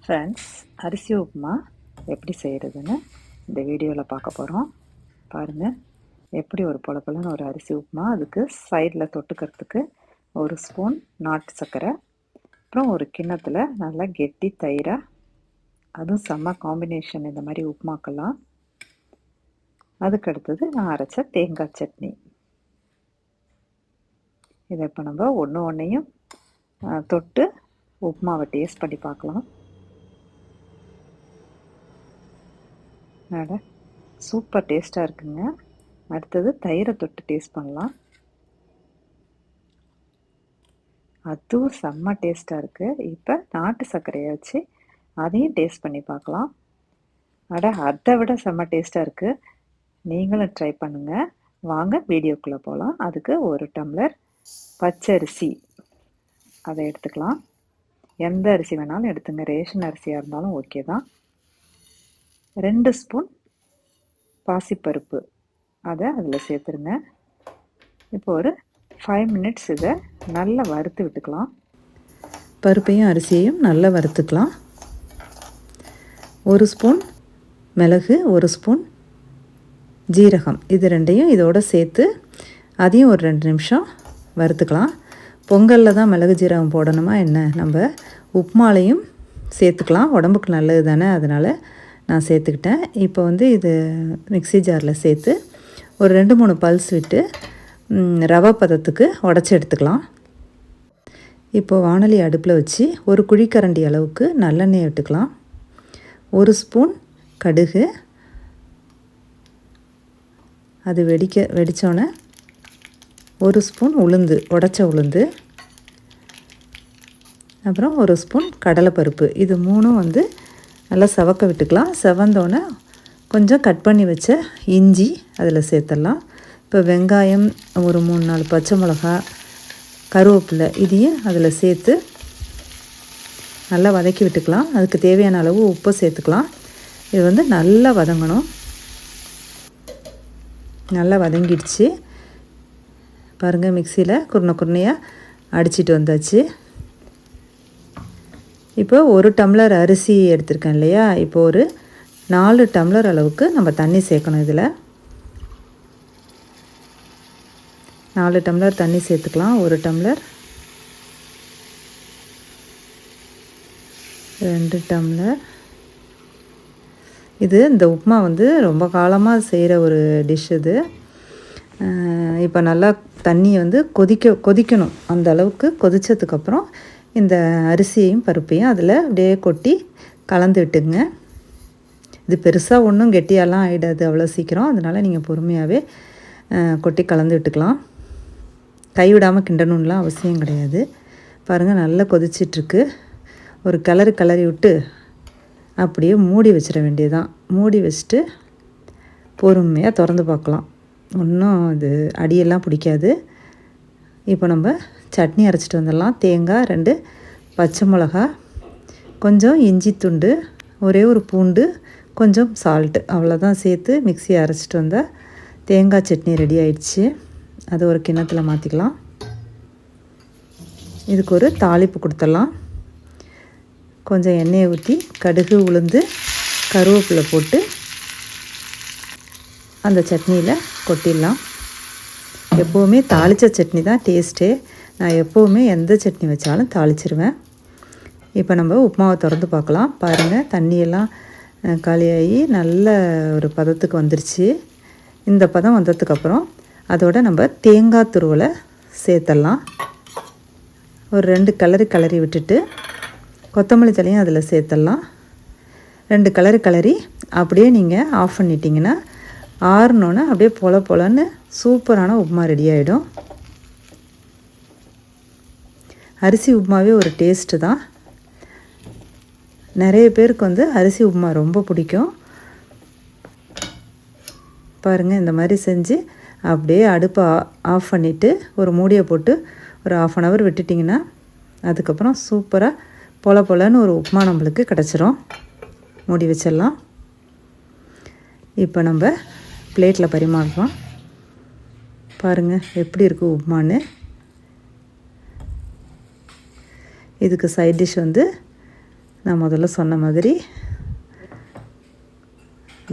Friends, அரிசி உப்புமா எப்படி செய்கிறதுன்னு இந்த வீடியோவில் பார்க்க போகிறோம். பாருங்கள், எப்படி ஒரு பொல பொலன்னு ஒரு அரிசி உப்புமா. அதுக்கு சைடில் தொட்டுக்கிறதுக்கு ஒரு ஸ்பூன் நாட்டு சர்க்கரை, அப்புறம் ஒரு கிண்ணத்தில் நல்லா கெட்டி தயிரை, அதுவும் செம்ம காம்பினேஷன் இந்த மாதிரி உப்புமாக்கெல்லாம். அதுக்கடுத்தது நான் அரைச்ச தேங்காய் சட்னி. இதை இப்போ நம்ம ஒன்றையும் தொட்டு உப்புமாவை டேஸ்ட் பண்ணி பார்க்கலாம். சூப்பர் டேஸ்ட்டாக இருக்குங்க. அடுத்தது தயிரை தொட்டு டேஸ்ட் பண்ணலாம். அதுவும் செம்ம டேஸ்ட்டாக இருக்குது. இப்போ நாட்டு சர்க்கரையை வச்சு அதையும் டேஸ்ட் பண்ணி பார்க்கலாம். அதை விட செம்ம டேஸ்ட்டாக இருக்குது. நீங்களும் ட்ரை பண்ணுங்கள். வாங்க வீடியோக்குள்ளே போகலாம். அதுக்கு ஒரு டம்ளர் பச்சரிசி அதை எடுத்துக்கலாம். எந்த அரிசி வேணாலும் எடுத்துங்க, ரேஷன் அரிசியாக இருந்தாலும் ஓகே தான். 2 ஸ்பூன் பாசிப்பருப்பு அதை அதில் சேர்த்துருங்க. இப்போ ஒரு 5 மினிட்ஸ் இதை நல்லா வறுத்து விட்டுக்கலாம். பருப்பையும் அரிசியையும் நல்லா வறுத்துக்கலாம். 1 ஸ்பூன் மிளகு, 1 ஸ்பூன் ஜீரகம், இது ரெண்டையும் இதோடு சேர்த்து அதையும் ஒரு 2 நிமிஷம் வறுத்துக்கலாம். பொங்கலில் தான் மிளகு ஜீரகம் போடணுமா என்ன? நம்ம உப்புமாலையும் சேர்த்துக்கலாம், உடம்புக்கு நல்லது தானே, அதனால் நான் சேர்த்துக்கிட்டேன். இப்போ இது மிக்ஸி ஜாரில் சேர்த்து ஒரு 2-3 பல்ஸ் விட்டு ரவை பதத்துக்கு உடச்சி எடுத்துக்கலாம். இப்போது வாணலி அடுப்பில் வச்சு ஒரு குழிக்கரண்டி அளவுக்கு நல்லெண்ணெய் விட்டுக்கலாம். 1 ஸ்பூன் கடுகு, அது வெடித்தோன்னே 1 ஸ்பூன் உளுந்து, உடைச்ச உளுந்து, அப்புறம் 1 ஸ்பூன் கடலைப்பருப்பு. இது மூணும் நல்லா செவக்க விட்டுக்கலாம். செவந்தோன்னே கொஞ்சம் கட் பண்ணி வச்ச இஞ்சி அதில் சேர்த்துடலாம். இப்போ வெங்காயம், ஒரு 3-4 பச்சை மிளகா, கருவேப்பிலை, இதையும் அதில் சேர்த்து நல்லா வதக்கி விட்டுக்கலாம். அதுக்கு தேவையான அளவு உப்பு சேர்த்துக்கலாம். இது நல்லா வதங்கணும். நல்லா வதங்கிடுச்சு பாருங்கள். மிக்சியில் குருணையாக அடிச்சிட்டு வந்தாச்சு. இப்போ 1 டம்ளர் அரிசி எடுத்திருக்கேன் இல்லையா, இப்போ ஒரு 4 டம்ளர் அளவுக்கு நம்ம தண்ணி சேர்க்கணும். இதில் 4 டம்ளர் தண்ணி சேர்த்துக்கலாம். 1 டம்ளர், 2 டம்ளர். இந்த உப்புமா ரொம்ப காலமாக செய்கிற ஒரு டிஷ் இது. இப்போ நல்லா தண்ணி கொதிக்கணும். அந்த அளவுக்கு கொதித்ததுக்கப்புறம் இந்த அரிசியையும் பருப்பையும் அதில் அப்படியே கொட்டி கலந்து விட்டுங்க. இது பெருசாக ஒன்றும் கெட்டியாலாம் ஆகிடாது அவ்வளோ சீக்கிரம், அதனால் நீங்கள் பொறுமையாகவே கொட்டி கலந்து விட்டுக்கலாம். கைவிடாமல் கிண்டணும்லாம் அவசியம் கிடையாது. பாருங்கள், நல்லா கொதிச்சிட்ருக்கு. ஒரு கிளறி விட்டு அப்படியே மூடி வச்சிட வேண்டியதுதான். மூடி வச்சுட்டு பொறுமையாக திறந்து பார்க்கலாம். ஒன்றும் இது அடியெல்லாம் பிடிக்காது. இப்போ நம்ம சட்னி அரைச்சிட்டு வந்துடலாம். தேங்காய், 2 பச்சை மிளகா, கொஞ்சம் இஞ்சி துண்டு, ஒரே ஒரு பூண்டு, கொஞ்சம் சால்ட்டு, அவ்வளோதான் சேர்த்து மிக்ஸியை அரைச்சிட்டு வந்தால் தேங்காய் சட்னி ரெடி ஆயிடுச்சு. அதை ஒரு கிண்ணத்தில் மாற்றிக்கலாம். இதுக்கு ஒரு தாளிப்பு கொடுத்துடலாம். கொஞ்சம் எண்ணெயை ஊற்றி கடுகு, உளுந்து, கருவேப்பிலை போட்டு அந்த சட்னியில் கொட்டிடலாம். எப்போவுமே தாளித்த சட்னி தான் டேஸ்ட்டே. நான் எப்போவுமே எந்த சட்னி வச்சாலும் தாளிச்சிருவேன். இப்போ நம்ம உப்புமாவை திறந்து பார்க்கலாம். பாருங்கள், தண்ணியெல்லாம் காலியாகி நல்ல ஒரு பதத்துக்கு வந்துருச்சு. இந்த பதம் வந்ததுக்கப்புறம் அதோட நம்ம தேங்காய் துருவலை சேர்த்துடலாம். ஒரு 2 கிளறி விட்டுட்டு கொத்தமல்லி தலையும் அதில் சேர்த்துடலாம். 2 கிளறி அப்படியே நீங்கள் ஆஃப் பண்ணிட்டீங்கன்னா ஆறுனோன்னே அப்படியே பொலன்னு சூப்பரான உப்புமா ரெடி ஆகிடும். அரிசி உப்புமாவே ஒரு டேஸ்ட்டு தான். நிறைய பேருக்கு அரிசி உப்புமா ரொம்ப பிடிக்கும். பாருங்கள், இந்த மாதிரி செஞ்சு அப்படியே அடுப்பை ஆஃப் பண்ணிவிட்டு ஒரு மூடியை போட்டு ஒரு 1/2 hour விட்டுட்டிங்கன்னா அதுக்கப்புறம் சூப்பராக பொலன்னு ஒரு உப்புமா நம்மளுக்கு கிடச்சிரும். மூடி வச்சிடலாம். இப்போ நம்ம பிளேட்டில் பரிமாறுறோம். பாருங்கள் எப்படி இருக்குது உப்புமான்னு. இதுக்கு சைட் டிஷ் நான் முதல்ல சொன்ன மாதிரி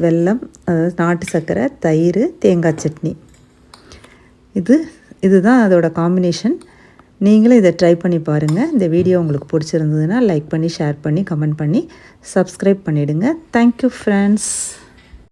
வெல்லம், அதாவது நாட்டு சர்க்கரை, தயிர், தேங்காய் சட்னி, இதுதான் அதோட காம்பினேஷன். நீங்களும் இதை ட்ரை பண்ணி பாருங்கள். இந்த வீடியோ உங்களுக்கு பிடிச்சிருந்ததுன்னா லைக் பண்ணி, ஷேர் பண்ணி, கமெண்ட் பண்ணி, சப்ஸ்கிரைப் பண்ணிவிடுங்க. Thank you friends.